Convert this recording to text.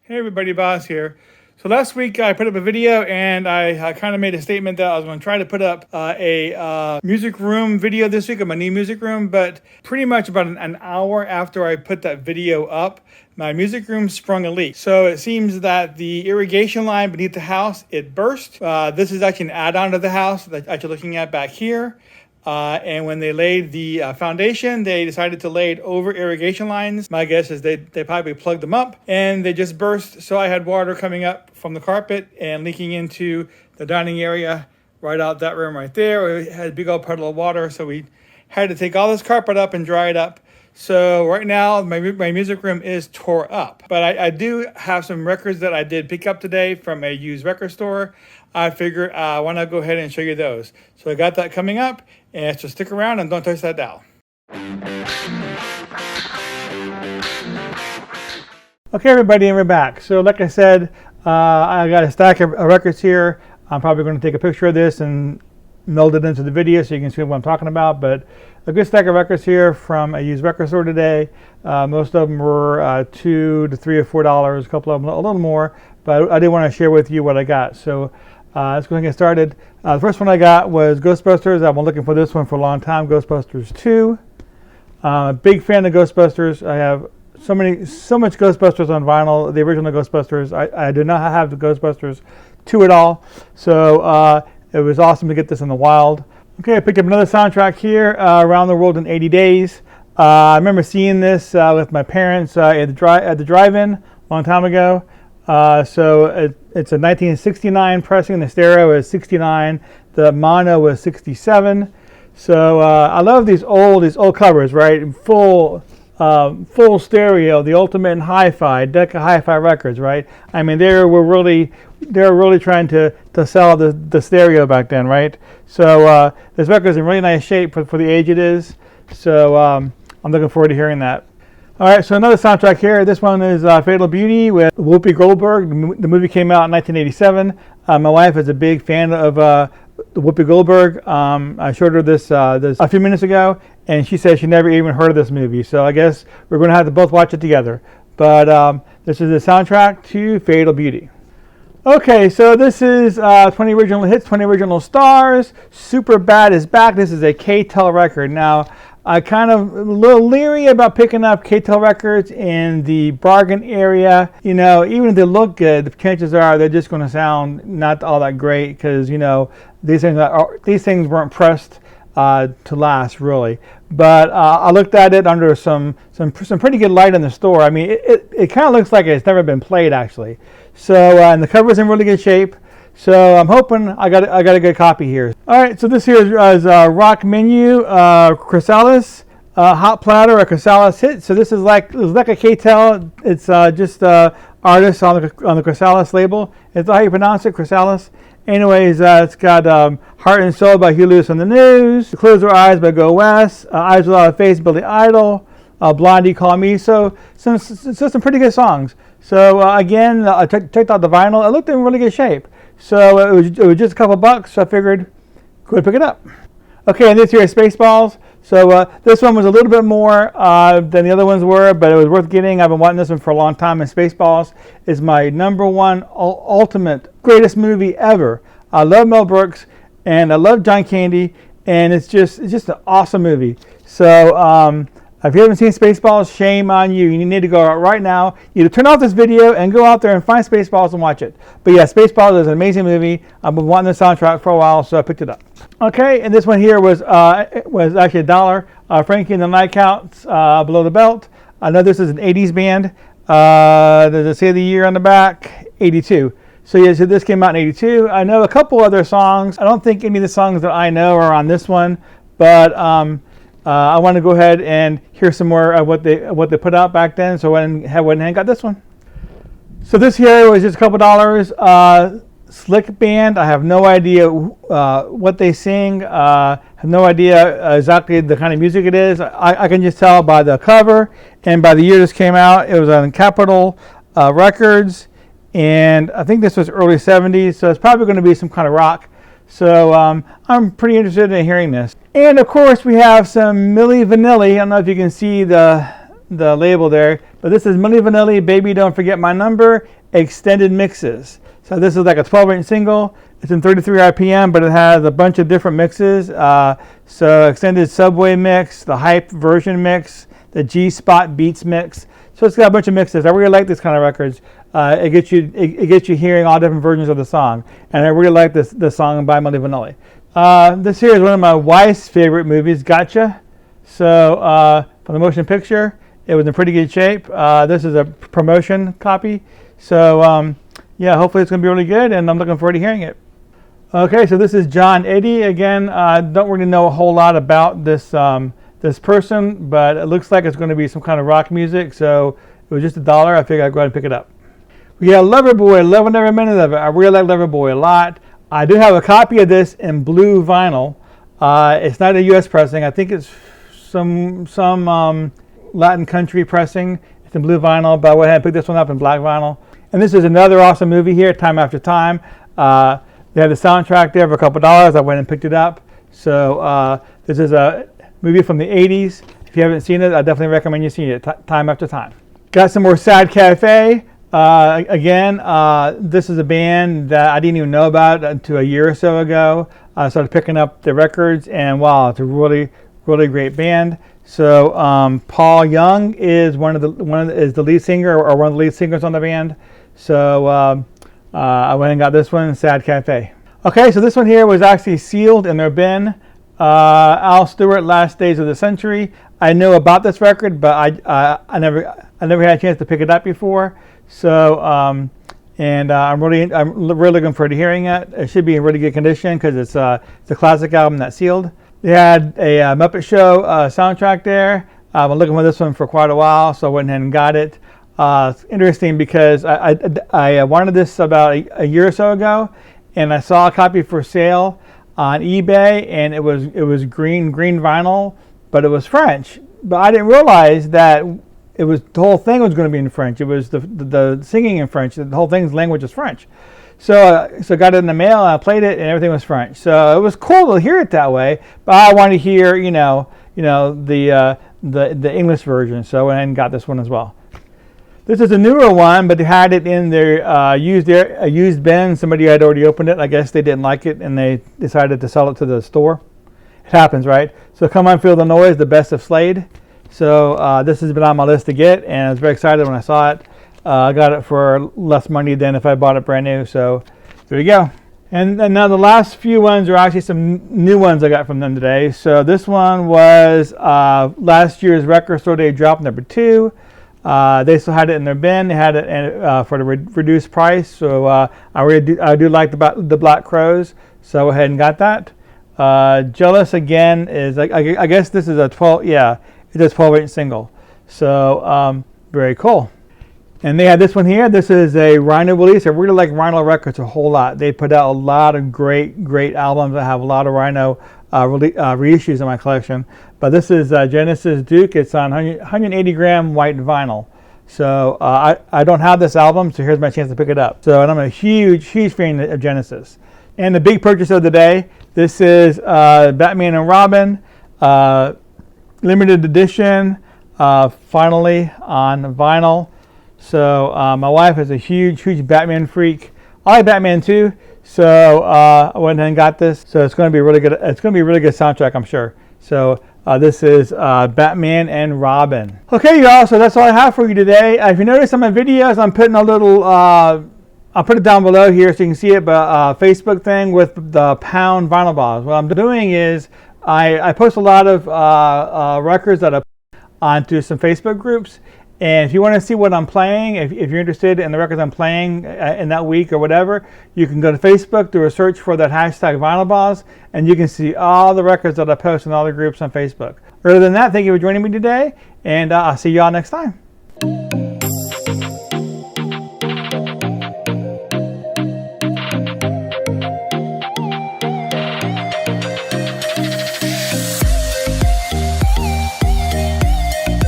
Hey everybody, Boss here. So last week I put up a video and I kind of made a statement that I was going to try to put up a music room video this week of my new music room, but pretty much about an hour after I put that video up, my music room sprung a leak. So it seems that the irrigation line beneath the house, it burst. This is actually an add-on to the house that you're looking at back here. And when they laid the foundation, they decided to lay it over irrigation lines. My guess is they probably plugged them up and they just burst. So I had water coming up from the carpet and leaking into the dining area right out that room right there. We had a big old puddle of water. So we had to take all this carpet up and dry it up. So right now my music room is tore up. But I do have some records that I did pick up today from a used record store. I figured I want to go ahead and show you those. So I got that coming up, and so stick around and don't touch that dial. Okay, everybody, and we're back. So like I said, I got a stack of records here. I'm probably going to take a picture of this and meld it into the video so you can see what I'm talking about. But a good stack of records here from a used record store today. Most of them were $2 to $3 or $4. A couple of them a little more, but I did want to share with you what I got. So let's go ahead and get started. The first one I got was Ghostbusters. I've been looking for this one for a long time, Ghostbusters 2. A big fan of Ghostbusters. I have so much Ghostbusters on vinyl, the original Ghostbusters. I do not have the Ghostbusters 2 at all. So it was awesome to get this in the wild. Okay, I picked up another soundtrack here, Around the World in 80 Days. I remember seeing this with my parents at the drive-in a long time ago. So it's a 1969 pressing. The stereo is 69. The mono was 67. So I love these old covers, right? Full stereo, the ultimate hi-fi, Decca Hi-Fi Records, right? I mean, they were really trying to sell the stereo back then, right? So this record is in really nice shape for the age it is. So I'm looking forward to hearing that. All right, so another soundtrack here. This one is Fatal Beauty with Whoopi Goldberg. The movie came out in 1987. My wife is a big fan of Whoopi Goldberg. I showed her this a few minutes ago, and she said she never even heard of this movie. So I guess we're going to have to both watch it together. But this is the soundtrack to Fatal Beauty. Okay, so this is 20 original hits, 20 original stars. Superbad is back. This is a K-Tel record. Now, I kind of a little leery about picking up K-Tel records in the bargain area. You know, even if they look good, the chances are they're just going to sound not all that great because, you know, these things weren't pressed to last, really. But I looked at it under some pretty good light in the store. I mean, it kind of looks like it's never been played, actually. So, and the cover's in really good shape. So I'm hoping I got a good copy here. All right, so this here is Rock Menu, Chrysalis, Hot Platter, a Chrysalis hit. So this is like a K-Tel. It's just artists on the Chrysalis label. It's how you pronounce it, Chrysalis. Anyways, it's got Heart and Soul by Huey Lewis on the News, Close Your Eyes by Go West, Eyes Without a Face, Billy Idol, Blondie, Call Me. So some pretty good songs. So again, I checked out the vinyl. It looked in really good shape. So it was just a couple bucks, so I figured go ahead and pick it up. Okay, and this here is Spaceballs. So this one was a little bit more than the other ones were, but it was worth getting. I've been wanting this one for a long time, and Spaceballs is my #1 ultimate greatest movie ever. I love Mel Brooks, and I love John Candy, and it's just an awesome movie. So if you haven't seen Spaceballs, shame on you. You need to go out right now. You need to turn off this video and go out there and find Spaceballs and watch it. But yeah, Spaceballs is an amazing movie. I've been wanting the soundtrack for a while, so I picked it up. Okay, and this one here was actually $1. Frankie and the Nightcounts, Below the Belt. I know this is an 80s band. There's a say the year on the back, 82. So yeah, so this came out in 82. I know a couple other songs. I don't think any of the songs that I know are on this one, but I want to go ahead and hear some more of what they put out back then. So I went ahead and got this one. So this here was just a couple dollars. Slick Band. I have no idea what they sing. Have no idea exactly the kind of music it is. I can just tell by the cover and by the year this came out. It was on Capitol Records, and I think this was early 70s. So it's probably going to be some kind of rock. So I'm pretty interested in hearing this. And of course we have some Milli Vanilli. I don't know if you can see the the label there, but this is Milli Vanilli, Baby Don't Forget My Number, extended mixes. So this is like a 12-inch single. It's in 33 RPM, but it has a bunch of different mixes. So extended Subway mix, the Hype version mix, the G-Spot Beats mix. So it's got a bunch of mixes. I really like this kind of records. It gets you hearing all different versions of the song, and I really like this song by Milli Vanilli. This here is one of my wife's favorite movies, Gotcha. So for the motion picture, it was in pretty good shape. This is a promotion copy. So yeah, hopefully it's going to be really good, and I'm looking forward to hearing it. Okay, so this is John Eddie. Again, don't really know a whole lot about this this person, but it looks like it's going to be some kind of rock music. So it was just $1. I figured I'd go ahead and pick it up. We got Loverboy, loving every minute of it. I really like Loverboy a lot. I do have a copy of this in blue vinyl. It's not a U.S. pressing. I think it's some Latin country pressing. It's in blue vinyl, but I went ahead and picked this one up in black vinyl. And this is another awesome movie here, Time After Time. They had the soundtrack there for a couple $. I went and picked it up. So this is a movie from the 80s. If you haven't seen it, I definitely recommend you see it, Time After Time. Got some more Sad Cafe. Again, this is a band that I didn't even know about until a year or so ago. I started picking up the records, and wow, it's a really, really great band. So Paul Young is is the lead singer, or one of the lead singers on the band. So I went and got this one, Sad Cafe. Okay, so this one here was actually sealed in their bin. Al Stewart, Last Days of the Century. I knew about this record, but I never had a chance to pick it up before. So I'm really looking forward to hearing it. It should be in really good condition because it's a classic album that's sealed. They had a Muppet Show soundtrack there. I've been looking for this one for quite a while, so I went ahead and got it. It's interesting because I wanted this about a year or so ago, and I saw a copy for sale on eBay, and it was green vinyl, but it was French. But I didn't realize that the whole thing was going to be in French. It was the singing in French. The whole thing's language is French. So I got it in the mail, and I played it, and everything was French. So it was cool to hear it that way. But I wanted to hear, the English version. So I went ahead and got this one as well. This is a newer one, but they had it in their used bin. Somebody had already opened it. I guess they didn't like it, and they decided to sell it to the store. It happens, right? So Come On Feel the Noise, the best of Slade. So this has been on my list to get, and I was very excited when I saw it. I got it for less money than if I bought it brand new. So there you go. And now the last few ones are actually some new ones I got from them today. So this one was last year's Record Store Day drop number 2. They still had it in their bin. They had it for the reduced price. So I do like the Black Crowes. So I went ahead and got that. Jealous again is I guess this is a 12. Yeah, it's a 12-inch single. So very cool. And they had this one here. This is a Rhino release. I really like Rhino Records a whole lot. They put out a lot of great albums. I have a lot of Rhino reissues in my collection. But this is Genesis Duke. It's on 180-gram white vinyl. So I don't have this album, so here's my chance to pick it up. So, and I'm a huge fan of Genesis. And the big purchase of the day, this is Batman and Robin, limited edition, finally on vinyl. So my wife is a huge Batman freak. I like Batman too, so I went ahead and got this. So it's going to be really good. It's going to be a really good soundtrack, I'm sure. So this is Batman and Robin. Okay, y'all. So that's all I have for you today. If you notice on my videos, I'm putting a little. I'll put it down below here so you can see it. But Facebook thing with the pound vinyl balls. What I'm doing is I post a lot of records that I put onto some Facebook groups. And if you want to see what I'm playing, if you're interested in the records I'm playing in that week or whatever, you can go to Facebook, do a search for that hashtag VinylBalls, and you can see all the records that I post in all the groups on Facebook. Other than that, thank you for joining me today, and I'll see y'all next time.